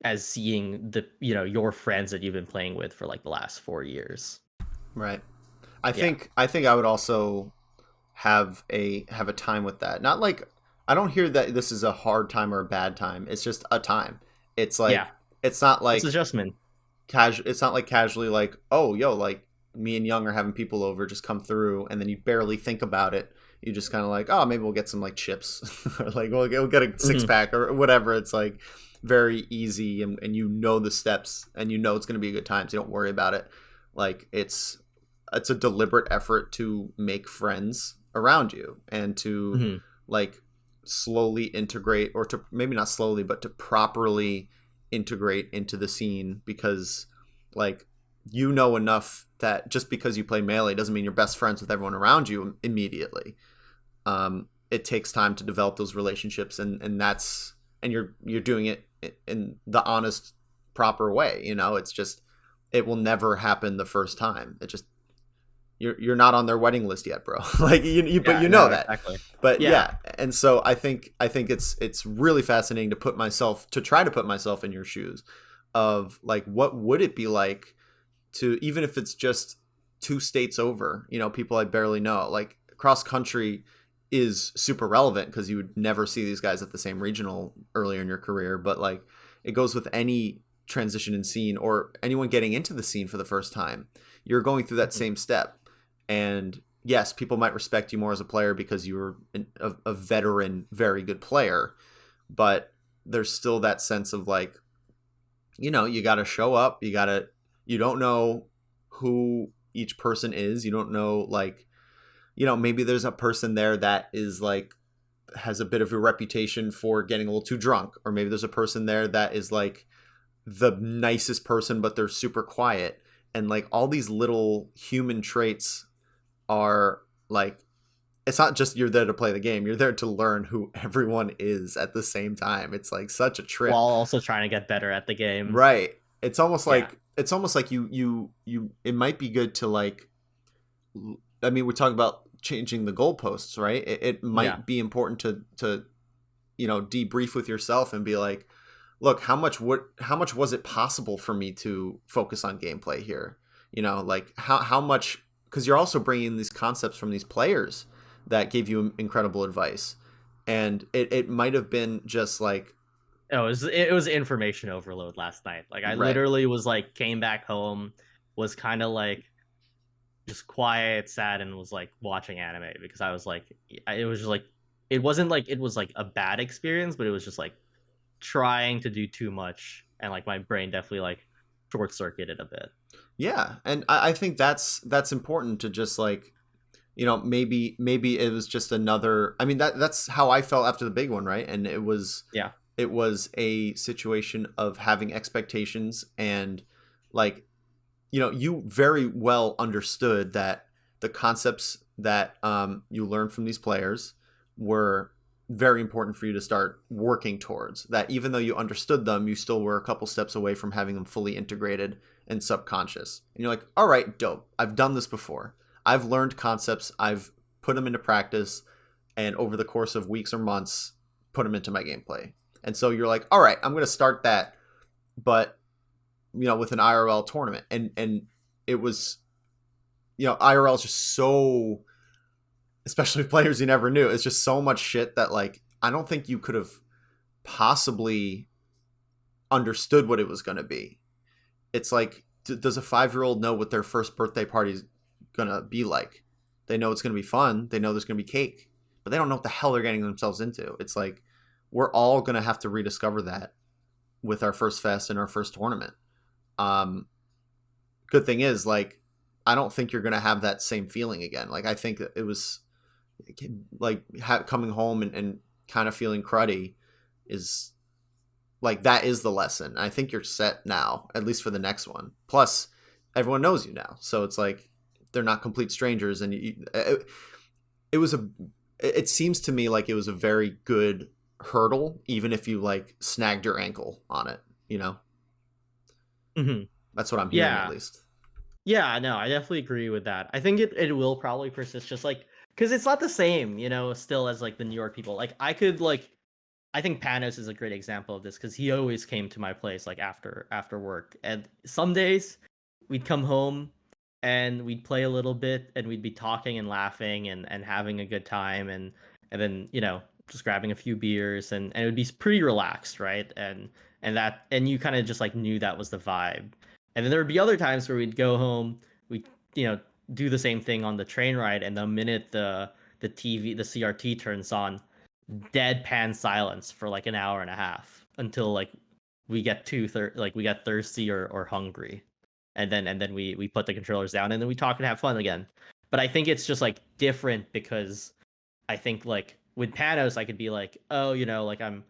as seeing the your friends that you've been playing with for like the last 4 years. Right. I Yeah. think I think I would also have a time with that. Not like I don't hear that this is a hard time or a bad time. It's just a time. It's Yeah, like it's not it's like adjustment. casual. It's not like casually like, oh, yo, like me and Young are having people over, just come through, and then you barely think about it. You just kind of like, oh, maybe we'll get some like chips, or like we'll get a six Hmm. pack or whatever. It's like very easy, and you know the steps, and you know it's going to be a good time, so you don't worry about it. Like it's a deliberate effort to make friends around you and to Hmm. like slowly integrate, or to maybe not slowly but to properly integrate into the scene, because like you know enough that just because you play melee doesn't mean you're best friends with everyone around you immediately. It takes time to develop those relationships, and that's and you're doing it in the honest proper way. It's just it will never happen the first time. It just you're not on their wedding list yet, bro. Like but Yeah, you know no, that. exactly. But Yeah. yeah, and so I think it's really fascinating to try to put myself in your shoes of like what would it be like to, even if it's just two states over, people I barely know. Like cross country is super relevant because you would never see these guys at the same regional earlier in your career, but like it goes with any transition in scene or anyone getting into the scene for the first time. You're going through that Mhm. same step. And yes, people might respect you more as a player because you're a veteran, very good player, but there's still that sense of like, you got to show up. You don't know who each person is. You don't know, like, maybe there's a person there that is like, has a bit of a reputation for getting a little too drunk. Or maybe there's a person there that is like the nicest person, but they're super quiet. And like all these little human traits are like, it's not just you're there to play the game, you're there to learn who everyone is at the same time. It's like such a While trip. also trying to get better at the game. Right. Yeah. It's almost like you it might be good to like, I mean, we're talking about changing the goalposts, right? It Yeah. might be important to debrief with yourself and be like, look, how much was it possible for me to focus on gameplay here? Like how much, because you're also bringing these concepts from these players that gave you incredible advice, and it might have been just like, It was information overload last night. Like I right, literally was like came back home, was kind of like just quiet, sad, and was like watching anime because I was like, it was just like, it wasn't like it was like a bad experience, but it was just like trying to do too much, and like my brain definitely like short circuited a bit. yeah. And I think that's important to just like, maybe it was just another, I mean, that's how I felt after the big one, right? And Yeah. it was a situation of having expectations, and like, you very well understood that the concepts that you learned from these players were very important for you to start working towards. That even though you understood them, you still were a couple steps away from having them fully integrated and subconscious. And you're like, all right, dope. I've done this before. I've learned concepts. I've put them into practice, and over the course of weeks or months, put them into my gameplay. And so you're like, all right, I'm going to start that, but with an IRL tournament, and it was, IRL is just so, especially players you never knew, it's just so much shit that like I don't think you could have possibly understood what it was going to be. It's like, does a 5-year-old know what their first birthday party is going to be like? They know it's going to be fun, they know there's going to be cake, but they don't know what the hell they're getting themselves into. It's like we're all going to have to rediscover that with our first fest and our first tournament. um Good thing is, like, I don't think you're gonna have that same feeling again. Like, I think that it was like coming home and kind of feeling cruddy is like, that is the lesson. I think you're set now, at least for the next one. Plus, everyone knows you now, so it's like they're not complete strangers. And it was a. It seems to me like it was a very good hurdle, even if you like snagged your ankle on it. Hmm. That's what I'm hearing, at Yeah. least. Yeah, no, I definitely agree with that. I think it will probably persist just like because it's not the same, still as like the New York people. Like I could like I think Panos is a great example of this because he always came to my place like after work. And some days we'd come home and we'd play a little bit and we'd be talking and laughing and having a good time and then, just grabbing a few beers, and it would be pretty relaxed, right? And you kind of just like knew that was the vibe. And then there would be other times where we'd go home, we you know do the same thing on the train ride, and the minute the TV, the CRT turns on, deadpan silence for like an hour and a half until like we get thirsty or hungry, and then we put the controllers down and then we talk and have fun again. But I think it's just like different because I think like with Panos I could be like, oh, like I'm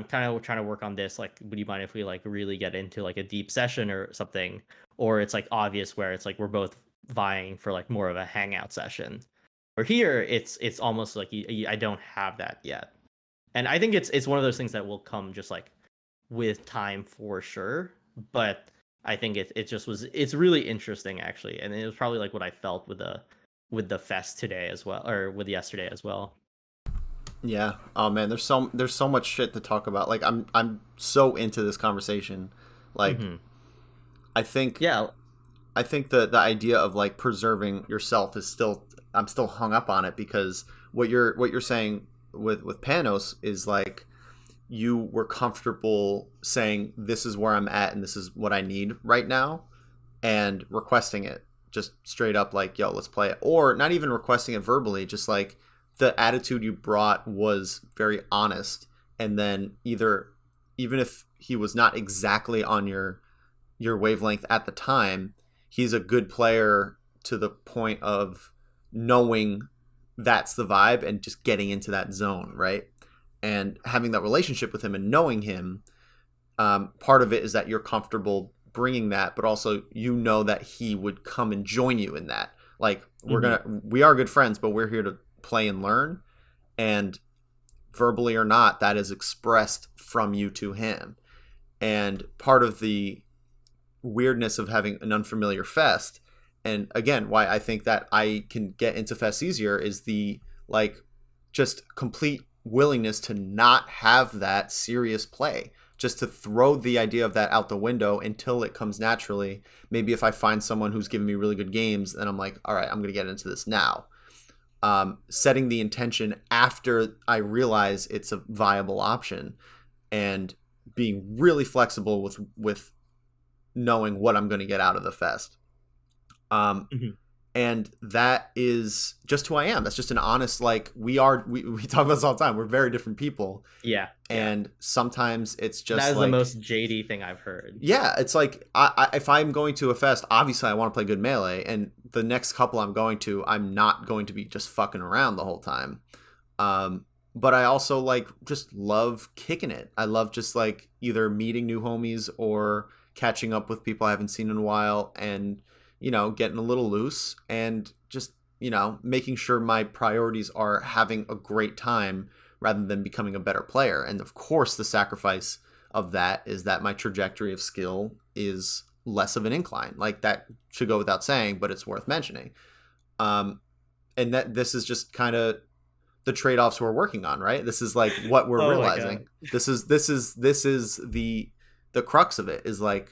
kind of trying to work on this, like would you mind if we like really get into like a deep session or something, or it's like obvious where it's like we're both vying for like more of a hangout session. Or here it's almost like I don't have that yet. And I think it's one of those things that will come just like with time for sure. But I think it just was, it's really interesting actually, and it was probably like what I felt with the fest today as well, or with yesterday as well. Yeah. Oh man, there's so much shit to talk about. Like I'm so into this conversation. Like Hmm. I think Yeah. I think the idea of like preserving yourself is still, I'm still hung up on it, because what you're saying with Panos is like you were comfortable saying this is where I'm at and this is what I need right now, and requesting it just straight up, like, yo, let's play it. Or not even requesting it verbally, just like the attitude you brought was very honest. And then either, even if he was not exactly on your wavelength at the time, he's a good player to the point of knowing that's the vibe and just getting into that zone, right? And having that relationship with him and knowing him, part of it is that you're comfortable bringing that, but also you know that he would come and join you in that. Like Hmm. we are good friends, but we're here to play and learn, and verbally or not, that is expressed from you to him. And part of the weirdness of having an unfamiliar fest, and again why I think that I can get into fest easier, is the like just complete willingness to not have that serious play, just to throw the idea of that out the window until it comes naturally. Maybe if I find someone who's giving me really good games, then I'm like, all right, I'm gonna get into this now. Setting the intention after I realize it's a viable option, and being really flexible with knowing what I'm going to get out of the fest. Um, Hmm. and that is just who I am. That's just an honest, like, we talk about this all the time. We're very different people. Yeah. Yeah. And sometimes it's That just is the like, most JD thing I've heard. yeah, it's like, if I'm going to a fest, obviously I want to play good melee. And the next couple I'm going to, I'm not going to be just fucking around the whole time. Um, but I also like just love kicking it. I love just like either meeting new homies or catching up with people I haven't seen in a while, and getting a little loose, and just making sure my priorities are having a great time rather than becoming a better player. And of course, the sacrifice of that is that my trajectory of skill is less of an incline. Like, that should go without saying, but it's worth mentioning. Um, and that this is just kind of the trade-offs we're working on, right? This is like what we're Oh my god. realizing. This is the crux of it, is like,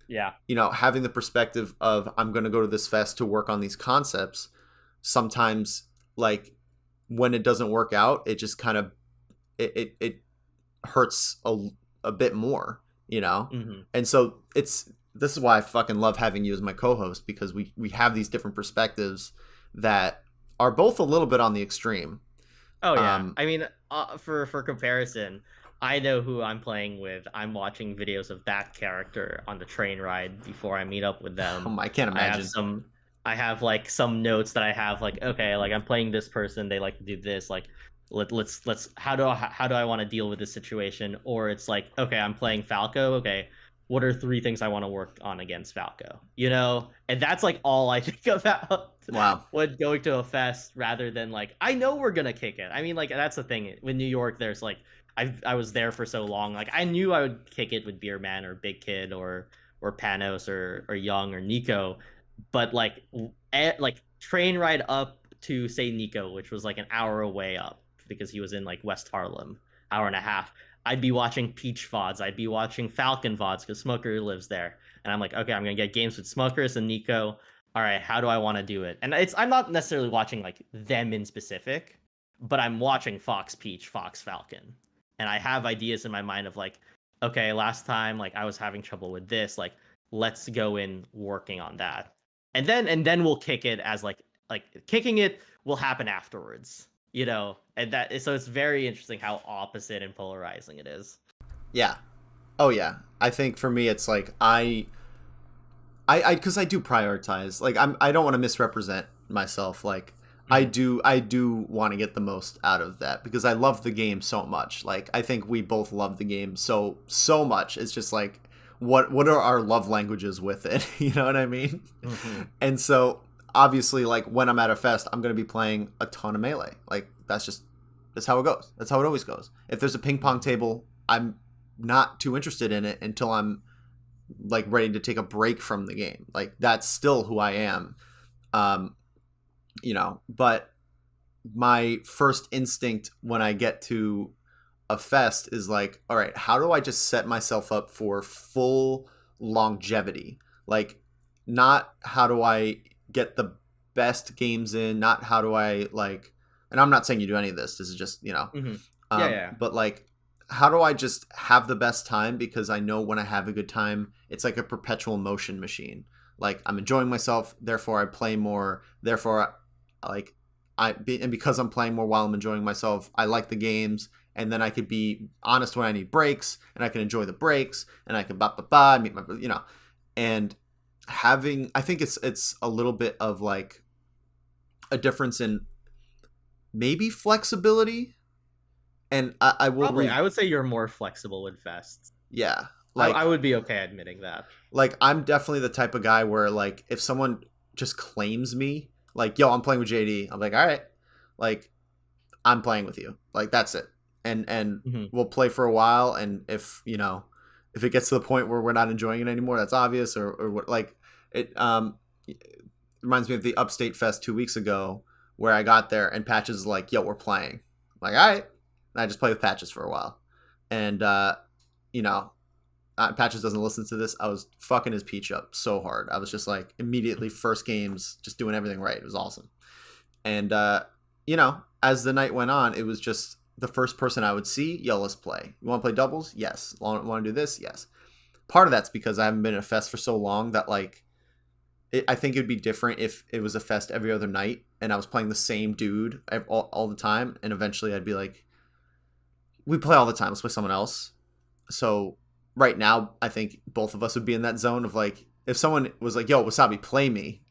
Yeah. having the perspective of, I'm going to go to this fest to work on these concepts. Sometimes, like, when it doesn't work out, it just kind of it hurts a bit more, you know. Hmm. And so this is why I fucking love having you as my co-host, because we have these different perspectives that are both a little bit on the extreme. Oh yeah. um I mean, for comparison, I know who I'm playing with. I'm watching videos of that character on the train ride before I meet up with them. I can't I have imagine. some I have like some notes that I have like, okay, like I'm playing this person, they like to do this, like let's how do I want to deal with this situation? Or it's like, okay, I'm playing Falco, okay, what are three things I want to work on against Falco? And that's like all I think about Wow. when going to a fest, rather than like, I know we're gonna kick it. I mean, like, that's the thing with New York. There's like, I was there for so long. Like, I knew I would kick it with Beerman or Big Kid or Panos or Young or Nico, but like train ride up to say Nico, which was like an hour away up because he was in like West Harlem, hour and a half. I'd be watching Peach VODs. I'd be watching Falcon VODs because Smoker lives there. And I'm like, okay, I'm gonna get games with Smokers and Nico. All right, how do I want to do it? And I'm not necessarily watching like them in specific, but I'm watching Fox Peach, Fox Falcon, and I have ideas in my mind of like, okay, last time like I was having trouble with this, like let's go in working on that, and then we'll kick it as like kicking it will happen afterwards, and that so it's very interesting how opposite and polarizing it is. Yeah. Oh yeah. I think for me it's like I because I do prioritize. Like I don't want to misrepresent myself. Like Mhm. I do want to get the most out of that because I love the game so much. Like I think we both love the game so much. It's just like what are our love languages with it? You know what I mean? Mhm. And so obviously like when I'm at a fest, I'm going to be playing a ton of Melee. Like that's how it goes. That's how it always goes. If there's a ping pong Mhm. table, I'm not too interested in it until I'm like ready to take a break from the game. Like that's still who I am. Um, but my first instinct when I get to a fest is like, all right, how do I just set myself up for full longevity? Like, not how do I get the best games in, not how do I like, and I'm not saying you do any of this. This is just, Mhm. Yeah, yeah. but like, how do I just have the best time? Because I know when I have a good time, it's like a perpetual motion machine. Like I'm enjoying myself, therefore I play more. Therefore, like and because I'm playing more while I'm enjoying myself, I like the games. And then I could be honest when I need breaks, and I can enjoy the breaks, and I can meet my and I think it's a little bit of like a difference in maybe flexibility, and I will Probably, I would say you're more flexible with vests. yeah, I like would be okay admitting that. I'm definitely the type of guy where like if someone just claims me like yo I'm playing with JD, I'm like all right, like I'm playing with you, like that's it, and Mhm. we'll play for a while, and if if it gets to the point where we're not enjoying it anymore, that's obvious, or what like it reminds me of the Upstate Fest 2 weeks ago where I got there and Patches is like yo we're playing, I'm like all right, and I just play with Patches for a while, and you know Patches doesn't listen to this. I was fucking his peach up so hard. I was just like immediately first games, just doing everything right. It was awesome. And as the night went on, it was just the first person I would see. Yo, let's play. You want to play doubles? Yes. Want to do this? Yes. Part of that's because I haven't been at a fest for so long that like I think it'd be different if it was a fest every other night and I was playing the same dude all the time, and eventually I'd be like, we play all the time. Let's play someone else. So right now, I think both of us would be in that zone of like, if someone was like, "Yo, Wasabi, play me,"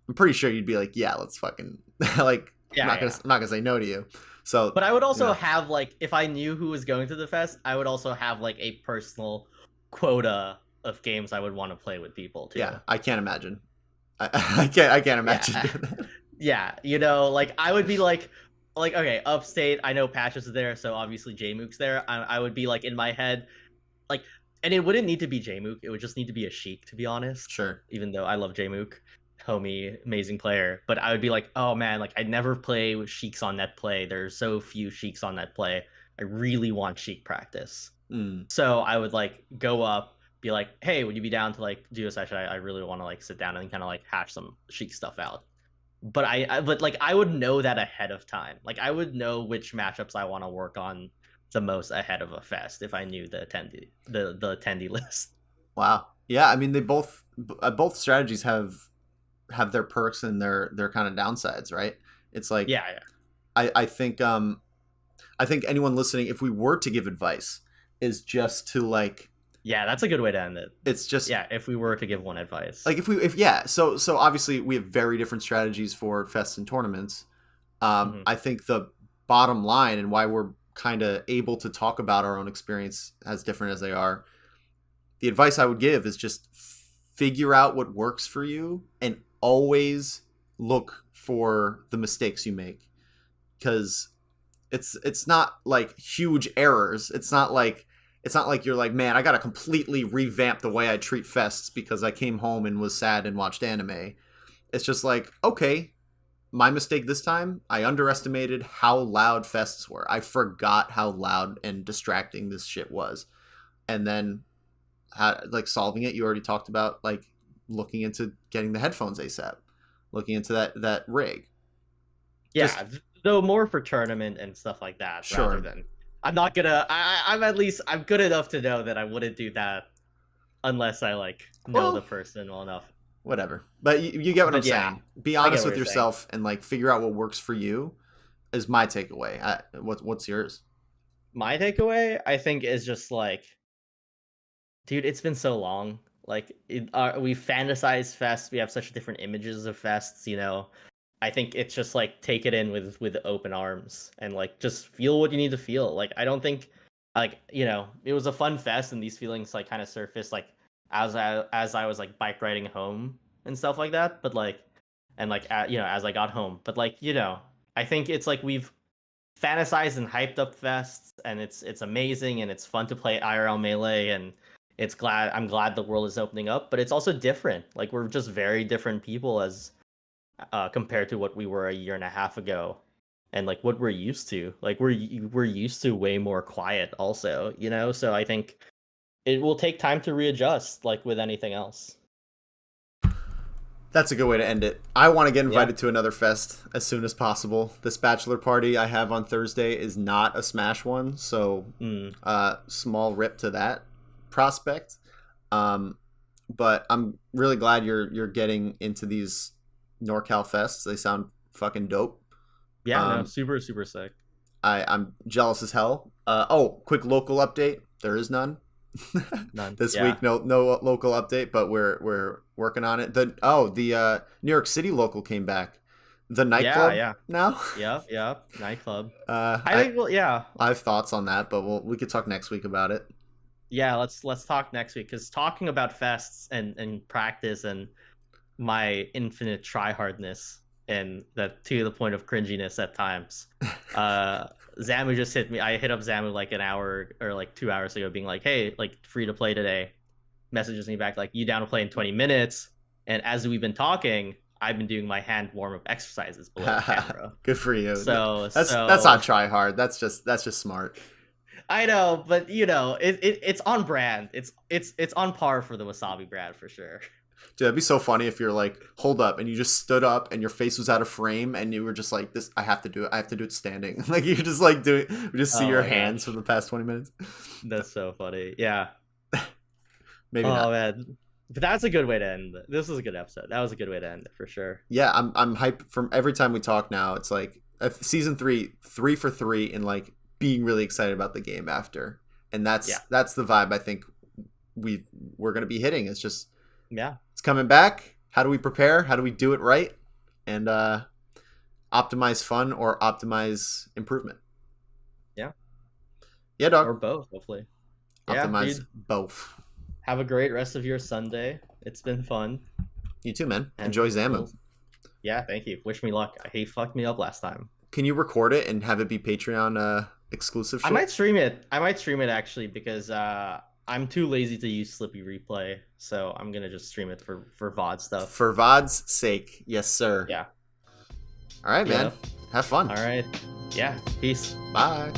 I'm pretty sure you'd be like, "Yeah, let's fucking like." Yeah, yeah. I'm not gonna say no to you. So But I would you also know, have like if I knew who was going to the fest, I would also have like a personal quota of games I would want to play with people yeah, too. I can't imagine. I can't imagine Yeah. doing that. Yeah, like I would be like okay, upstate, I know Patches is there, so obviously Jmook's there. I would be like in my head like and it wouldn't need to be Jmook, it would just need to be a Sheik to be honest, Sure. even though I love Jmook. Homie, amazing player, but I would be like, oh man, like I never play with Sheiks on net play. There's so few Sheiks on net play. I really want Sheik practice. Mm. So I would like go up, be like, hey, would you be down to like do a session? I really want to like sit down and kind of like hash some Sheik stuff out. But but like I would know that ahead of time. Like I would know which matchups I want to work on the most ahead of a fest if I knew the attendee list. Wow. Yeah, I mean, they both strategies have their perks and their kind of downsides, right? It's like Yeah, yeah. I think I think anyone listening, if we were to give advice, is just to like Yeah, that's a good way to end it. it's just Yeah, if we were to give one advice. like if yeah, so obviously we have very different strategies for fests and tournaments. Hmm. I think the bottom line and why we're kind of able to talk about our own experience as different as they are, the advice I would give is just figure out what works for you and always look for the mistakes you make, because it's not like huge errors. It's not like you're like, man, I got to completely revamp the way I treat fests because I came home and was sad and watched anime. It's just like, okay, my mistake this time, I underestimated how loud fests were. I forgot how loud and distracting this shit was. And then like solving it, you already talked about like looking into getting the headphones ASAP, looking into that rig. Just Yeah, Though more for tournament and stuff like that, rather Sure. than I'm not gonna. I'm at least I'm good enough to know that I wouldn't do that unless I like know the Well, person well enough. whatever. But you get what I'm But yeah, saying. Be I get honest what with you're saying. yourself and like figure out what works for you. Is my takeaway. What's yours? My takeaway, I think, is just like, dude, it's been so long. Like, we fantasize fest. We have such different images of fests. I think it's just like take it in with open arms and like just feel what you need to feel. Like, I don't think, like, it was a fun fest, and these feelings like kind of surfaced like as I was like bike riding home and stuff like that. But like, and like as I got home. But like, I think it's like we've fantasized and hyped up fests, and it's amazing, and it's fun to play IRL melee, and I'm glad the world is opening up, but it's also different. Like, we're just very different people as compared to what we were a year and a half ago, and like what we're used to. Like, we're used to way more quiet also, so I think it will take time to readjust, like with anything else. That's a good way to end it. I want to get Yeah. invited to another fest as soon as possible. This bachelor party I have on Thursday is not a Smash one, so Mm. small rip to that prospect. But I'm really glad you're getting into these NorCal fests. They sound fucking dope. Yeah, no, Um, super super sick. I'm jealous as hell. Quick local update. There is none None. this Yeah. week. No local update, but we're working on it. The New York City local came back. The Yeah, nightclub yeah. now. Yep. Nightclub. I I think, well, yeah. I have thoughts on that, but we could talk next week about it. Yeah, let's talk next week, because talking about fests and practice and my infinite tryhardness, and that to the point of cringiness at times. Uh Zamu just hit me. I hit up Zamu like an hour or like 2 hours ago, being like, "Hey, like, free to play today." Messages me back like, "You down to play in 20 minutes?" And as we've been talking, I've been doing my hand warm up exercises below the camera. Good for you. So That's so not try hard. That's just smart. I know, but it's on brand. It's on par for the Wasabi brand for sure. Dude, that'd be so funny if you're like, hold up, and you just stood up and your face was out of frame and you were just like, this, I have to do it. I have to do it standing. Like you're just like doing, we just see Oh your my hands for gosh, the past 20 minutes. that's so funny. Yeah. Maybe Oh not. man, but that's a good way to end it. This was a good episode. That was a good way to end it for sure. Yeah, I'm hyped from every time we talk now. It's like season 3 for 3 and like being really excited about the game after. And Yeah. that's the vibe I think we're going to be hitting. It's just, Yeah. it's coming back. How do we prepare? How do we do it right? And optimize fun or optimize improvement. Yeah. Yeah, Or dog. both, hopefully. Yeah, Optimize dude. both. Have a great rest of your Sunday. It's been fun. You too, man. And Enjoy Zamu. yeah, thank you. Wish me luck. He fucked me up last time. Can you record it and have it be Patreon exclusive shit? I might stream it. I might stream it actually, because I'm too lazy to use Slippy Replay, so I'm gonna just stream it for VOD stuff. For VOD's sake. Yes, sir. Yeah. All right, man. Yeah. Have fun. All right. Yeah. Peace. Bye.